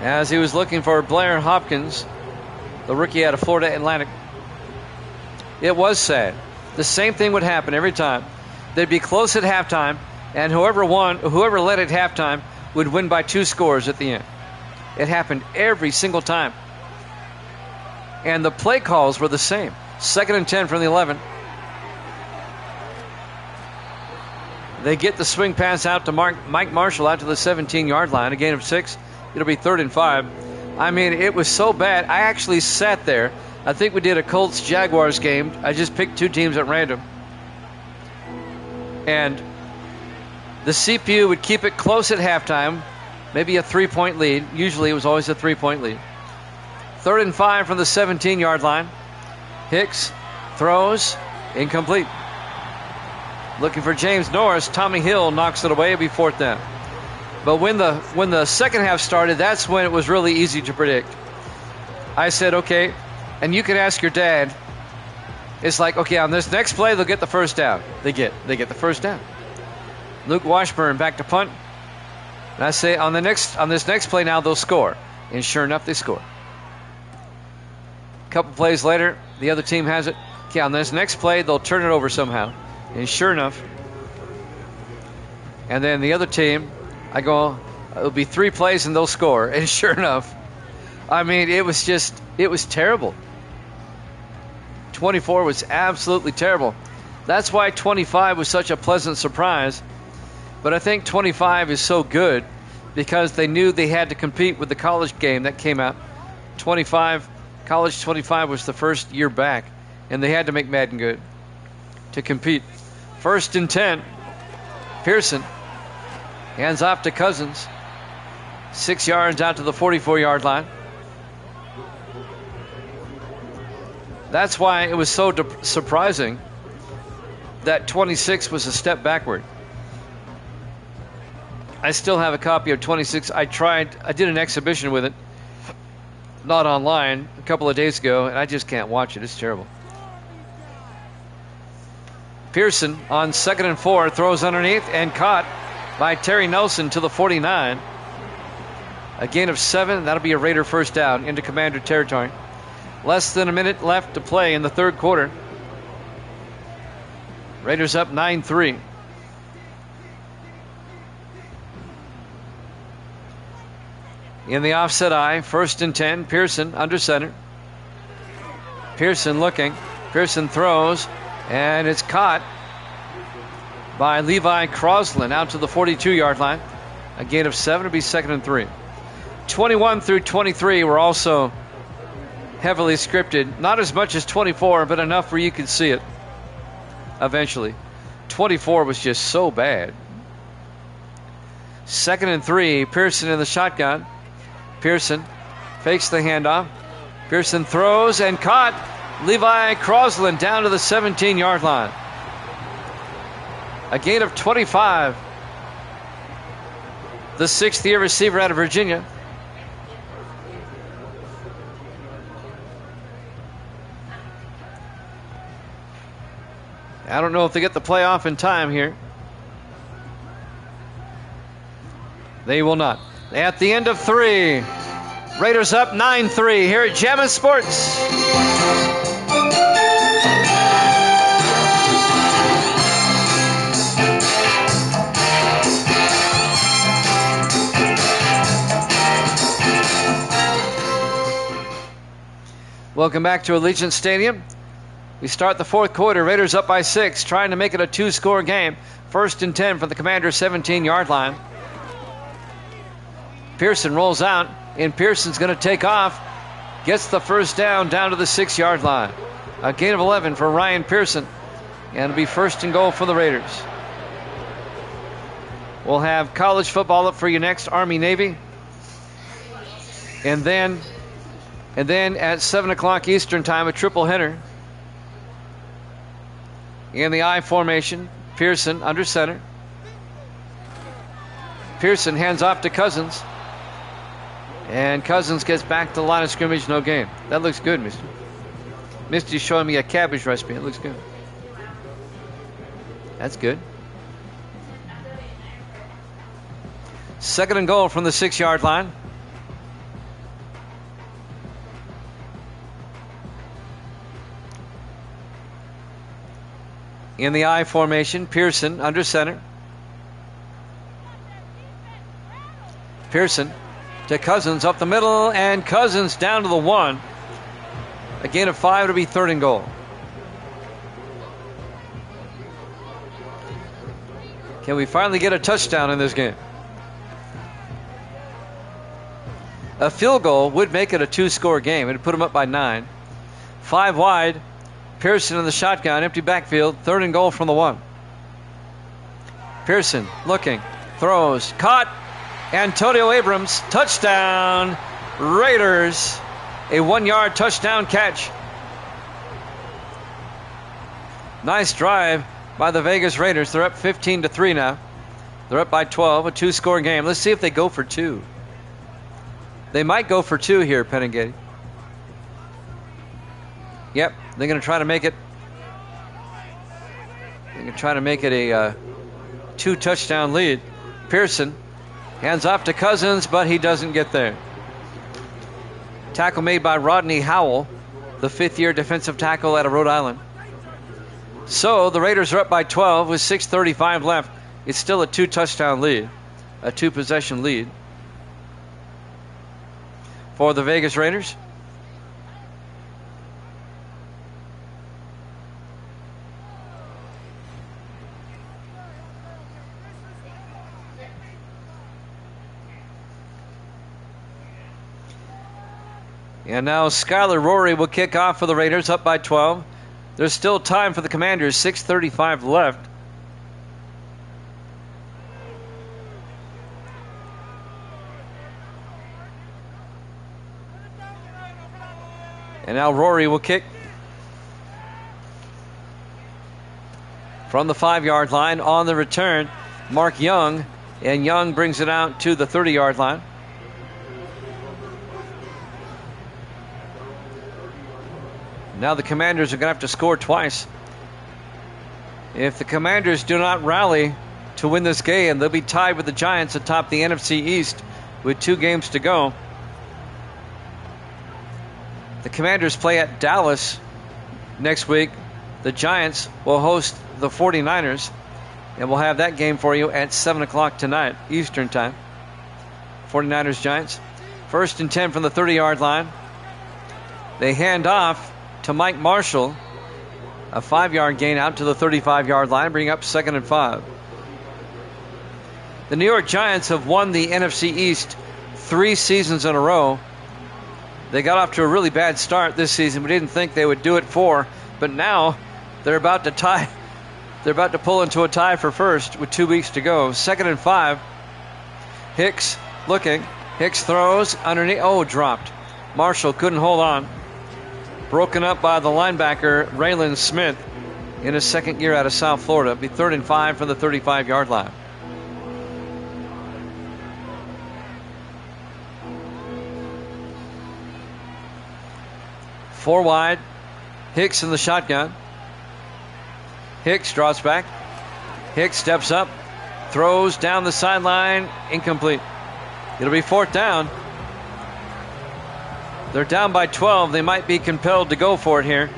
As he was looking for Blair Hopkins, the rookie out of Florida Atlantic. It was sad. The same thing would happen every time. They'd be close at halftime, and whoever led at halftime would win by 2 scores at the end. It happened every single time. And the play calls were the same. 2nd and 10 from the 11. They get the swing pass out to Mike Marshall out to the 17-yard line, a gain of 6. It'll be 3rd and 5. I mean, it was so bad. I actually sat there. I think we did a Colts-Jaguars game. I just picked 2 teams at random. And the CPU would keep it close at halftime, maybe a 3-point lead. Usually it was always a 3-point lead. 3rd and 5 from the 17-yard line. Hicks throws, incomplete. Looking for James Norris. Tommy Hill knocks it away. It'll be 4th down. But when the second half started, that's when it was really easy to predict. I said, okay, and you can ask your dad. It's like, okay, on this next play, they'll get the first down. They get the first down. Luke Washburn back to punt. And I say, on this next play now, they'll score. And sure enough, they score. A couple plays later, the other team has it. Okay, on this next play, they'll turn it over somehow. And sure enough, and then the other team, I go, it'll be 3 plays and they'll score. And sure enough, I mean, it was terrible. 24 was absolutely terrible. That's why 25 was such a pleasant surprise. But I think 25 is so good because they knew they had to compete with the college game that came out. College 25 was the first year back, and they had to make Madden good to compete. 1st and 10. Pearson Hands off to Cousins. 6 yards out to the 44-yard line. That's why it was so surprising that 26 was a step backward. I still have a copy of 26. I did an exhibition with it, not online, a couple of days ago, and I just can't watch it. It's terrible. Pearson on 2nd and 4 throws underneath and caught by Terry Nelson to the 49. A gain of 7. That'll be a Raider first down into Commander territory. Less than a minute left to play in the third quarter. Raiders up 9-3. In the offset eye, 1st and 10. Pearson under center. Pearson looking. Pearson throws, and it's caught by Levi Crosland out to the 42-yard line. A gain of 7 to be 2nd and 3. 21 through 23 were also heavily scripted. Not as much as 24, but enough where you could see it eventually. 24 was just so bad. 2nd and 3. Pearson in the shotgun. Pearson fakes the handoff. Pearson throws and caught. Levi Crosland down to the 17-yard line. A gain of 25. The 6th-year receiver out of Virginia. I don't know if they get the play off in time here. They will not. At the end of 3, Raiders up 9-3 here at Jammin' Sports. Welcome back to Allegiant Stadium. We start the fourth quarter. Raiders up by 6, trying to make it a 2-score game. 1st and 10 for the Commander's 17-yard line. Pearson rolls out, and Pearson's going to take off. Gets the first down to the 6-yard line. A gain of 11 for Ryan Pearson. And it'll be 1st and goal for the Raiders. We'll have college football up for you next, Army-Navy. And then at 7 o'clock Eastern time, a triple header. In the I formation, Pearson under center. Pearson hands off to Cousins. And Cousins gets back to the line of scrimmage, no gain. That looks good, Misty. Misty's showing me a cabbage recipe. It looks good. That's good. 2nd and goal from the 6-yard line. In the I formation, Pearson under center. Pearson to Cousins up the middle, and Cousins down to the 1. A gain of 5 to be 3rd and goal. Can we finally get a touchdown in this game? A field goal would make it a 2-score game. It would put them up by 9. 5 wide. Pearson in the shotgun, empty backfield, 3rd and goal from the 1. Pearson looking, throws, caught. Antonio Abrams, touchdown, Raiders. A 1-yard touchdown catch. Nice drive by the Vegas Raiders. They're up 15-3 now. They're up by 12, a 2-score game. Let's see if they go for 2. They might go for 2 here, Peningate. Yep, they're going to try to make it. They're going to try to make it a 2-touchdown lead. Pearson hands off to Cousins, but he doesn't get there. Tackle made by Rodney Howell, the 5th-year defensive tackle out of Rhode Island. So the Raiders are up by 12 with 6:35 left. It's still a 2-touchdown lead, a 2-possession lead for the Vegas Raiders. And now Skylar Rory will kick off for the Raiders, up by 12. There's still time for the Commanders, 6:35 left. And now Rory will kick from the 5-yard line. On the return, Mark Young. And Young brings it out to the 30-yard line. Now the Commanders are going to have to score twice. If the Commanders do not rally to win this game, they'll be tied with the Giants atop the NFC East with 2 games to go. The Commanders play at Dallas next week. The Giants will host the 49ers. And we'll have that game for you at 7 o'clock tonight, Eastern time. 49ers Giants. 1st and 10 from the 30-yard line. They hand off to Mike Marshall. A 5-yard gain out to the 35-yard line, bringing up 2nd and 5. The New York Giants have won the NFC East 3 seasons in a row. They got off to a really bad start this season. We didn't think they would do it 4, but now they're about to tie. They're about to pull into a tie for first with 2 weeks to go. 2nd and 5. Hicks looking. Hicks throws underneath. Oh, dropped. Marshall couldn't hold on. Broken up by the linebacker, Raylan Smith, in his 2nd year out of South Florida. It'll be 3rd and 5 from the 35-yard line. Four wide. Hicks in the shotgun. Hicks draws back. Hicks steps up. Throws down the sideline. Incomplete. It'll be 4th down. They're down by 12. They might be compelled to go for it here.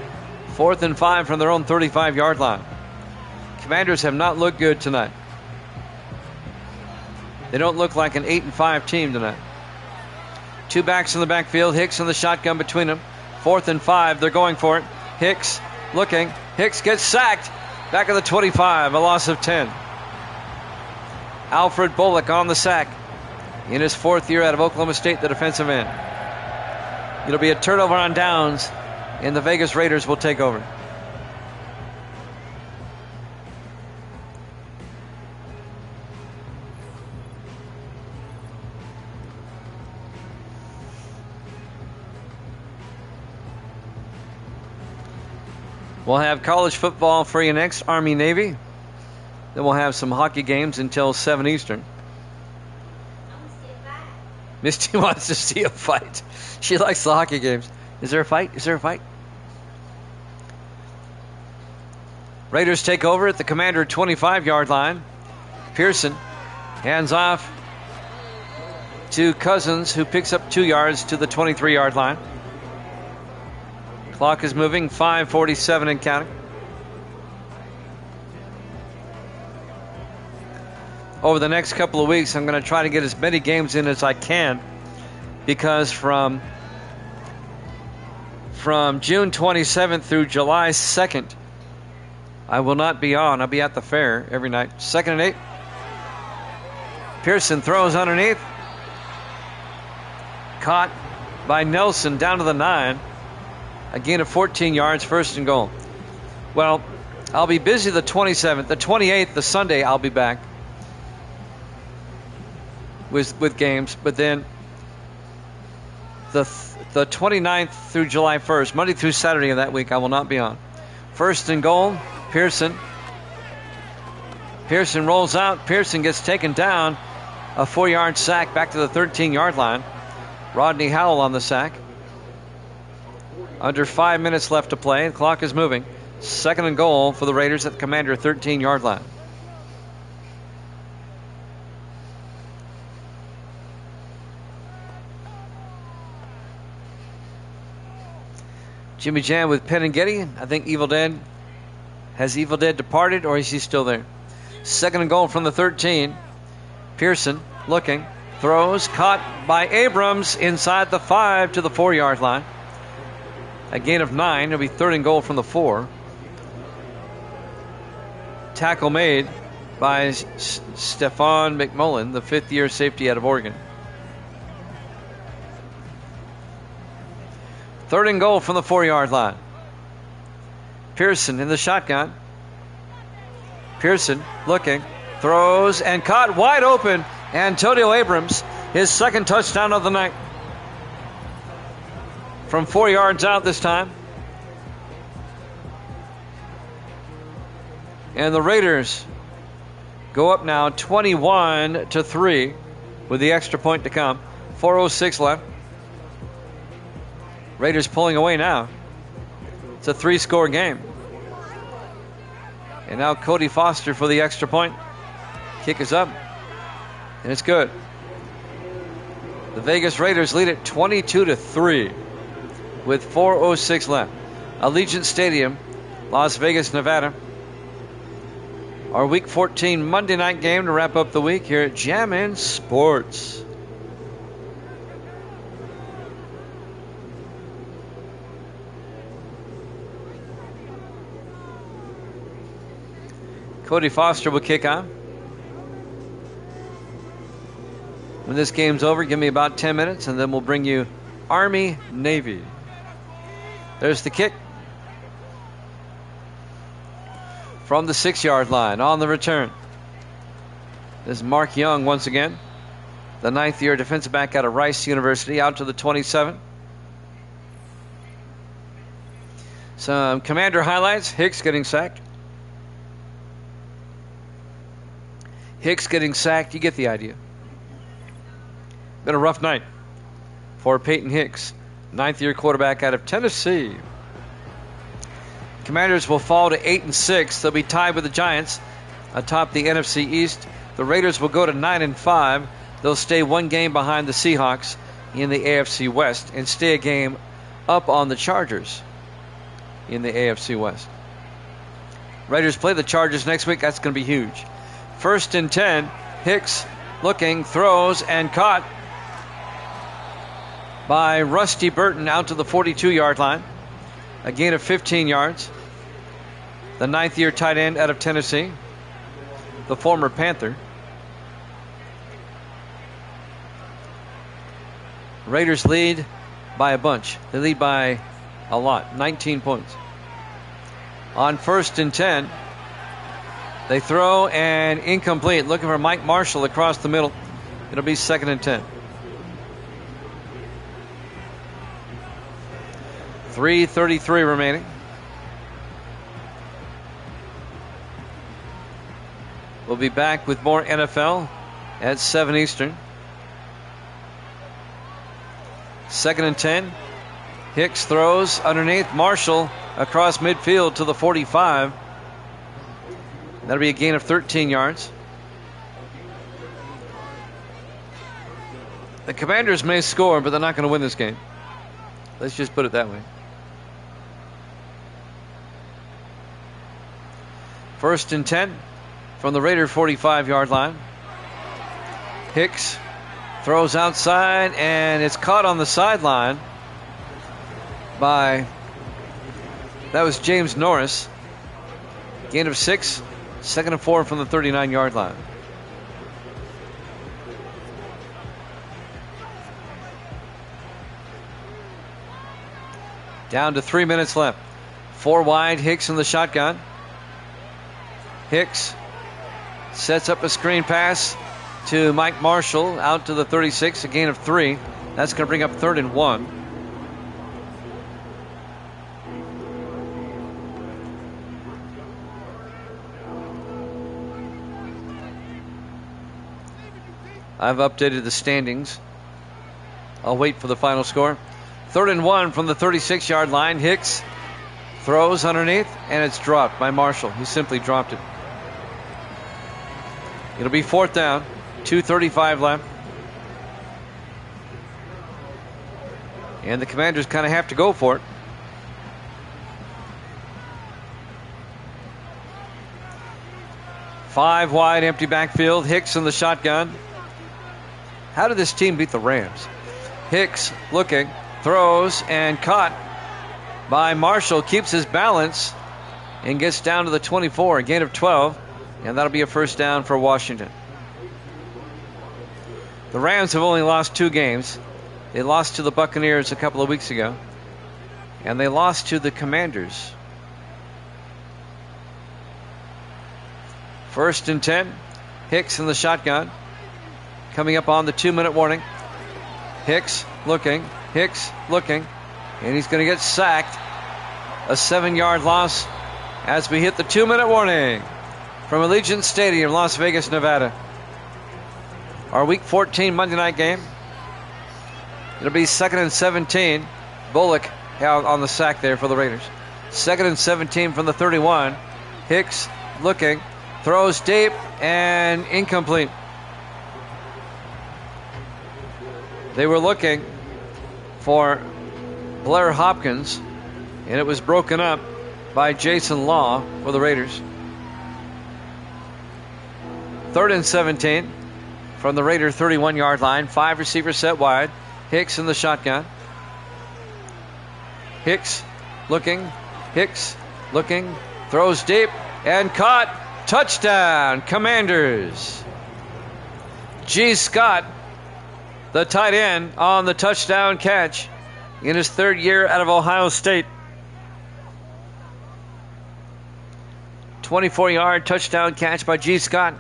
4th and 5 from their own 35-yard line. Commanders have not looked good tonight. They don't look like an 8-5 team tonight. 2 backs in the backfield. Hicks in the shotgun between them. 4th and 5. They're going for it. Hicks looking. Hicks gets sacked. Back at the 25. A loss of 10. Alfred Bullock on the sack. In his 4th year out of Oklahoma State, the defensive end. It'll be a turnover on downs, and the Vegas Raiders will take over. We'll have college football for you next, Army-Navy. Then we'll have some hockey games until 7 Eastern. Misty wants to see a fight. She likes the hockey games. Is there a fight? Is there a fight? Raiders take over at the Commander 25-yard line. Pearson hands off to Cousins, who picks up 2 yards to the 23-yard line. Clock is moving, 5:47 and counting. Over the next couple of weeks, I'm going to try to get as many games in as I can, because from June 27th through July 2nd, I will not be on. I'll be at the fair every night. 2nd and 8. Pearson throws underneath. Caught by Nelson down to the 9. A gain of 14 yards, 1st and goal. Well, I'll be busy the 27th. The 28th, the Sunday, I'll be back with games. But then the 29th through July 1st, Monday through Saturday of that week, I will not be on. 1st and goal, Pearson. Pearson rolls out. Pearson gets taken down. A 4-yard sack back to the 13-yard line. Rodney Howell on the sack. Under 5 minutes left to play. The clock is moving. 2nd and goal for the Raiders at the Commander 13-yard line. Jimmy Jam with Penn and Getty. I think Evil Dead. Has Evil Dead departed, or is he still there? 2nd and goal from the 13. Pearson looking. Throws. Caught by Abrams inside the 5 to the 4-yard line. A gain of 9. It'll be 3rd and goal from the 4. Tackle made by Stephon McMullen, the 5th-year safety out of Oregon. 3rd and goal from the 4-yard line. Pearson in the shotgun. Pearson looking. Throws and caught wide open. Antonio Abrams, his 2nd touchdown of the night. from 4 yards out this time. And the Raiders go up now 21-3 with the extra point to come. 4:06 left. Raiders pulling away now. It's a 3-score game. And now Cody Foster for the extra point. Kick is up. And it's good. The Vegas Raiders lead it 22-3 with 4:06 left. Allegiant Stadium, Las Vegas, Nevada. Our Week 14 Monday night game to wrap up the week here at Jammin' Sports. Cody Foster will kick on. When this game's over, give me about 10 minutes, and then we'll bring you Army, Navy. There's the kick. From the 6-yard line on the return. This is Mark Young once again. The 9th-year defensive back out of Rice University, out to the 27. Some Commander highlights. Hicks getting sacked. Hicks getting sacked. You get the idea. Been a rough night for Peyton Hicks, 9th-year quarterback out of Tennessee. Commanders will fall to 8-6. They'll be tied with the Giants atop the NFC East. The Raiders will go to 9-5. They'll stay one game behind the Seahawks in the AFC West and stay a game up on the Chargers in the AFC West. Raiders play the Chargers next week. That's going to be huge. 1st and 10. Hicks looking, throws, and caught by Rusty Burton out to the 42-yard line. A gain of 15 yards. The 9th-year tight end out of Tennessee, the former Panther. Raiders lead by a bunch. They lead by a lot, 19 points. On 1st and 10, they throw and incomplete. Looking for Mike Marshall across the middle. It'll be 2nd and 10. 3:33 remaining. We'll be back with more NFL at 7 Eastern. 2nd and 10. Hicks throws underneath. Marshall across midfield to the 45. That'll be a gain of 13 yards. The Commanders may score, but they're not going to win this game. Let's just put it that way. 1st and 10 from the Raider 45-yard line. Hicks throws outside, and it's caught on the sideline by, that was James Norris. Gain of 6, 2nd and 4 from the 39-yard line. Down to 3 minutes left. 4 wide, Hicks in the shotgun. Hicks sets up a screen pass to Mike Marshall out to the 36, a gain of 3. That's going to bring up 3rd and 1. I've updated the standings. I'll wait for the final score. 3rd and 1 from the 36-yard line. Hicks throws underneath, and it's dropped by Marshall. He simply dropped it. It'll be 4th down. 2:35 left. And the Commanders kind of have to go for it. Five wide, empty backfield. Hicks in the shotgun. How did this team beat the Rams? Hicks looking, throws, and caught by Marshall. Keeps his balance and gets down to the 24. A gain of 12. And that'll be a 1st down for Washington. The Rams have only lost 2 games. They lost to the Buccaneers a couple of weeks ago. And they lost to the Commanders. 1st and 10. Hicks in the shotgun. Coming up on the 2-minute warning. Hicks looking. And he's going to get sacked. A 7-yard loss as we hit the 2-minute warning from Allegiant Stadium, Las Vegas, Nevada. Our Week 14 Monday night game. It'll be 2nd and 17. Bullock on the sack there for the Raiders. 2nd and 17 from the 31. Hicks looking, throws deep, and incomplete. They were looking for Blair Hopkins, and it was broken up by Jason Law for the Raiders. 3rd and 17 from the Raider 31-yard line. 5 receivers set wide. Hicks in the shotgun. Hicks looking, throws deep, and caught. Touchdown, Commanders. G. Scott, the tight end, on the touchdown catch in his 3rd year out of Ohio State. 24-yard touchdown catch by G. Scott.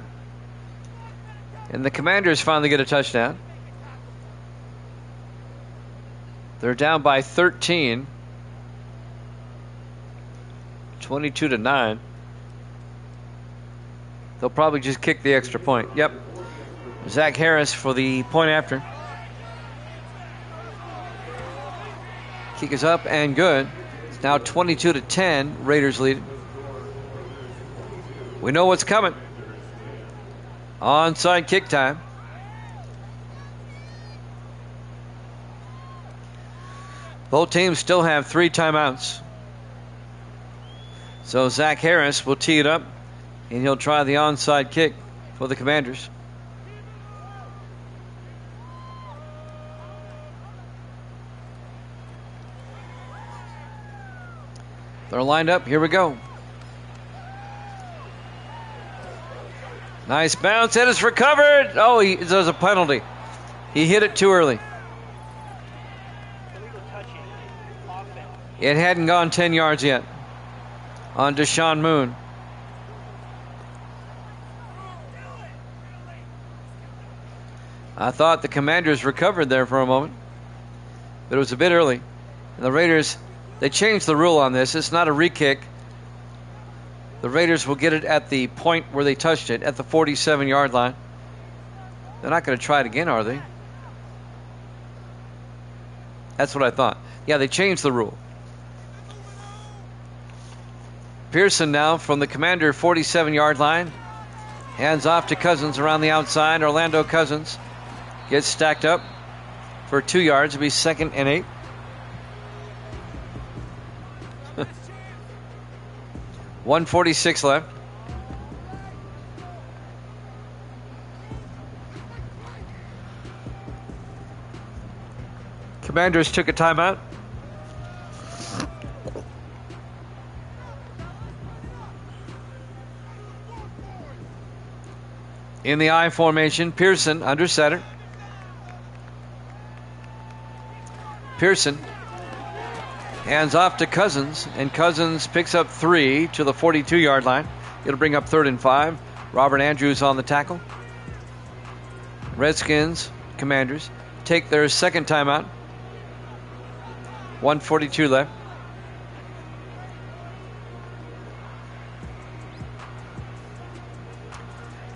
And the Commanders finally get a touchdown. They're down by 13. 22-9. They'll probably just kick the extra point. Yep. Zach Harris for the point after. Kick is up and good. It's now 22-10. Raiders lead. We know what's coming. Onside kick time. Both teams still have 3 timeouts. So Zach Harris will tee it up, and he'll try the onside kick for the Commanders. They're lined up. Here we go. Nice bounce, and it's recovered. Oh, there's a penalty. He hit it too early. It hadn't gone 10 yards yet on Deshaun Moon. I thought the Commanders recovered there for a moment, but it was a bit early. And the Raiders, they changed the rule on this. It's not a re-kick. The Raiders will get it at the point where they touched it, at the 47-yard line. They're not going to try it again, are they? That's what I thought. Yeah, they changed the rule. Pearson now from the Commander 47-yard line. Hands off to Cousins around the outside. Orlando Cousins gets stacked up for 2 yards. It'll be 2nd and 8. $1:46 left. Commanders took a timeout. In the I formation, Pearson under center. Pearson hands off to Cousins, and Cousins picks up 3 to the 42-yard line. It'll bring up 3rd and 5. Robert Andrews on the tackle. Redskins, Commanders, take their second timeout. 1:42 left.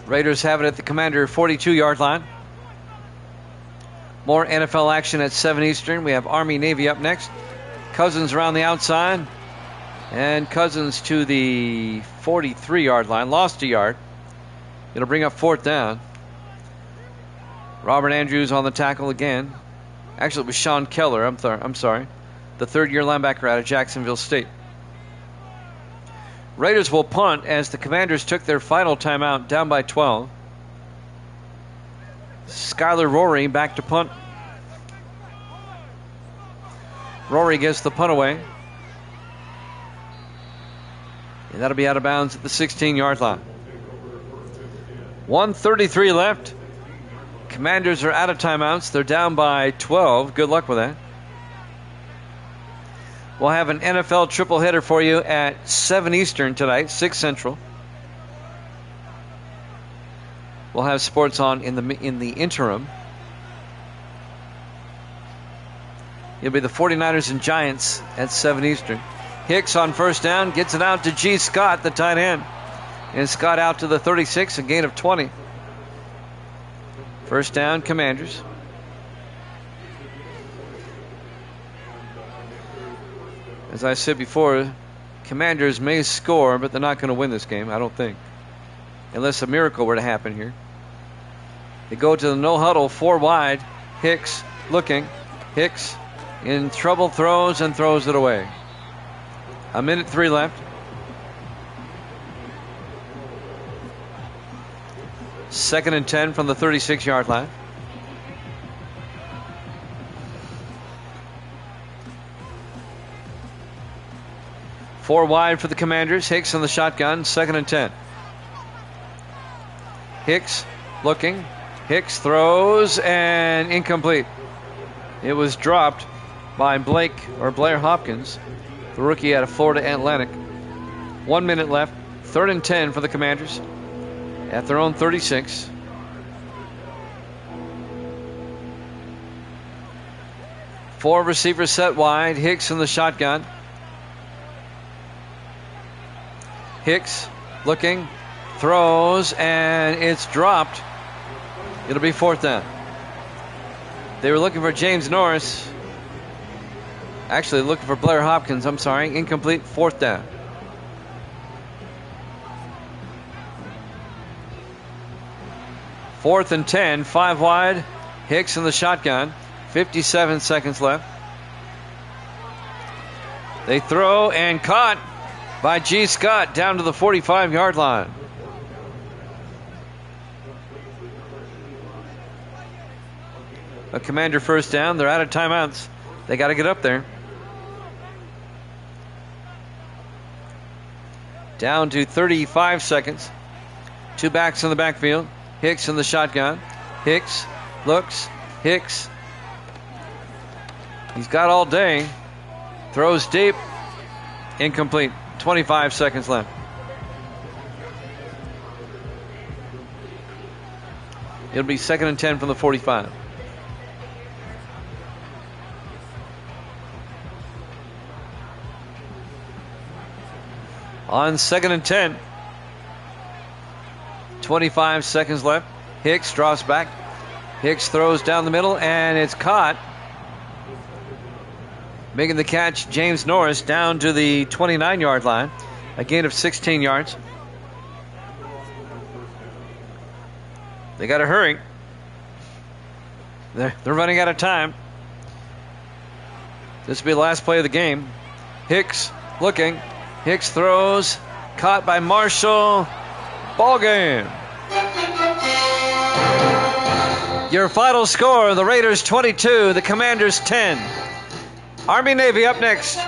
Raiders have it at the Commander 42-yard line. More NFL action at 7 Eastern. We have Army-Navy up next. Cousins around the outside. And Cousins to the 43-yard line. Lost a yard. It'll bring up 4th down. Robert Andrews on the tackle again. Actually, it was Sean Keller. I'm sorry. The 3rd-year linebacker out of Jacksonville State. Raiders will punt as the Commanders took their final timeout, down by 12. Skyler Rory back to punt. Rory gets the punt away. And that'll be out of bounds at the 16-yard line. 1:33 left. Commanders are out of timeouts. They're down by 12. Good luck with that. We'll have an NFL triple header for you at 7 Eastern tonight, 6 Central. We'll have sports on in the interim. It'll be the 49ers and Giants at 7 Eastern. Hicks on first down, gets it out to G. Scott, the tight end. And Scott out to the 36, a gain of 20. First down, Commanders. As I said before, Commanders may score, but they're not going to win this game, I don't think. Unless a miracle were to happen here. They go to the no huddle, 4 wide. Hicks looking. Hicks in trouble, throws and throws it away. 1:03 left. Second and 10 from the 36-yard line. Four wide for the Commanders. Hicks in the shotgun. Second and 10. Hicks looking. Hicks throws and incomplete. It was dropped by Blair Hopkins, the rookie out of Florida Atlantic. 1 minute left. Third and 10 for the Commanders at their own 36. Four receivers set wide. Hicks in the shotgun. Hicks looking, throws, and it's dropped. It'll be fourth down. They were looking for James Norris. Actually, looking for Blair Hopkins. I'm sorry. Incomplete. Fourth down. Fourth and 10. 5 wide. Hicks in the shotgun. 57 seconds left. They throw and caught by G. Scott down to the 45-yard line. A Commander first down. They're out of timeouts. They got to get up there. Down to 35 seconds. 2 backs in the backfield. Hicks in the shotgun. Hicks looks. Hicks. He's got all day. Throws deep. Incomplete. 25 seconds left. It'll be second and 10 from the 45. On second and 10. 25 seconds left. Hicks drops back. Hicks throws down the middle, and it's caught. Making the catch, James Norris down to the 29-yard line. A gain of 16 yards. They got to hurry. They're running out of time. This will be the last play of the game. Hicks looking. Hicks throws. Caught by Marshall. Ball game. Your final score, the Raiders 22, the Commanders 10. Army-Navy up next.